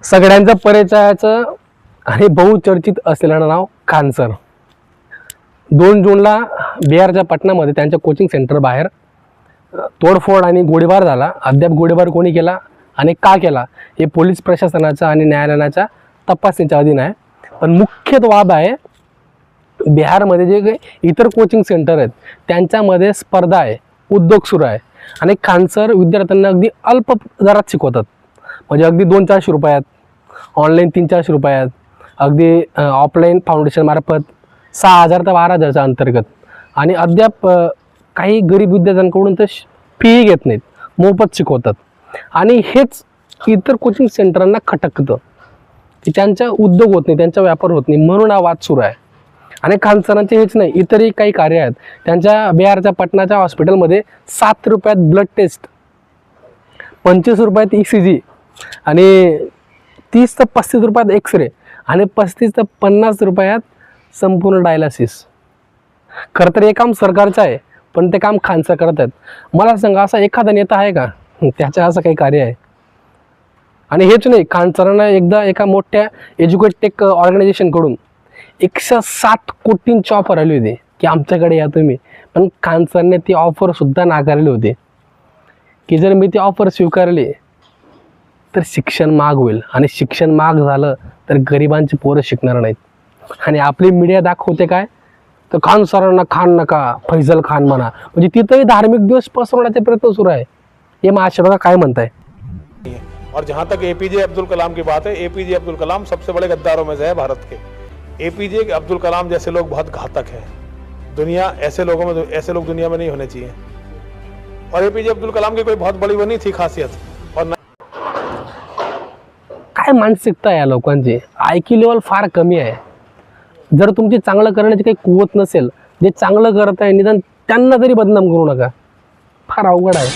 सगळ्यांचं परिचयाचं आणि बहुचर्चित असलेलं नाव खान सर. 2 जूनला बिहारच्या पटनामध्ये त्यांच्या कोचिंग सेंटर बाहेर तोडफोड आणि गोळीबार झाला. अद्याप गोळीबार कोणी केला आणि का केला हे पोलीस प्रशासनाच्या आणि न्यायालयाच्या तपासणीच्या अधीन आहे. पण मुख्य बाब आहे बिहारमध्ये जे काही इतर कोचिंग सेंटर आहेत त्यांच्यामध्ये स्पर्धा आहे, उद्योग सुरू आहे आणि खान सर विद्यार्थ्यांना अगदी अल्प दरात शिकवतात. म्हणजे अगदी 200-400 रुपयात, ऑनलाईन 300-400 रुपयात, अगदी ऑफलाईन फाउंडेशन मार्फत 6,000 ते 12,000च्या अंतर्गत. आणि अद्याप काही गरीब विद्यार्थ्यांकडून तर फी घेत नाहीत, मोफत शिकवतात. आणि हेच इतर कोचिंग सेंटरांना खटकतं की त्यांचा उद्योग होत नाही, त्यांचा व्यापार होत नाही, म्हणून हा वाद सुरू आहे. आणि खान सरांचे हेच नाही, इतरही काही कार्य आहेत. त्यांच्या बिहारच्या पटनाच्या हॉस्पिटलमध्ये 7 रुपयात ब्लड टेस्ट, 25 रुपयात ECG आणि 30 ते 35 रुपयात एक्सरे आणि 35 ते 50 रुपयात संपूर्ण डायलिसिस. खरं तर हे काम सरकारचं आहे, पण ते काम खान सर करत आहेत. मला सांगा, असा एखादा नेता आहे का त्याचं असं काही कार्य आहे? आणि हेच नाही, खान सरांना एकदा एका मोठ्या एज्युकेटेक ऑर्गनायझेशनकडून 107 कोटींची ऑफर आली होती की आमच्याकडे या तुम्ही. पण खान सरने ती ऑफरसुद्धा नाकारली होती की जर मी ती ऑफर स्वीकारली तर शिक्षण महाग होईल आणि शिक्षण महाग झालं तर गरिबांची पोरं शिकणार नाहीत. आणि आपली मीडिया दाखवते काय, तर खान सरांना खान नका, फैजल खान म्हणा. म्हणजे तिथंही धार्मिक द्वेष पसरवण्याचे प्रयत्न सुरू आहे. हे महाशय बघा काय म्हणताय. और जहाँ तक APJ अब्दुल कलाम की बात है, APJ अब्दुल कलाम सबसे बड़े गद्दारों में से है भारत के. APJ अब्दुल कलाम जैसे लोग बहुत घातक हैं. दुनिया ऐसे लोग दुनिया में नहीं होने चाहिए. और APJ अब्दुल कलाम की कोई बहुत बड़ी वो नहीं थी खासियत. और काय मानसिकता आहे या लोकांची, IQ लेवल फार कमी आहे. जर तुमची चांगलं करण्याची काही कुवत नसेल, जे चांगलं करत आहे निदान त्यांना तरी बदनाम करू नका. फार अवघड आहे.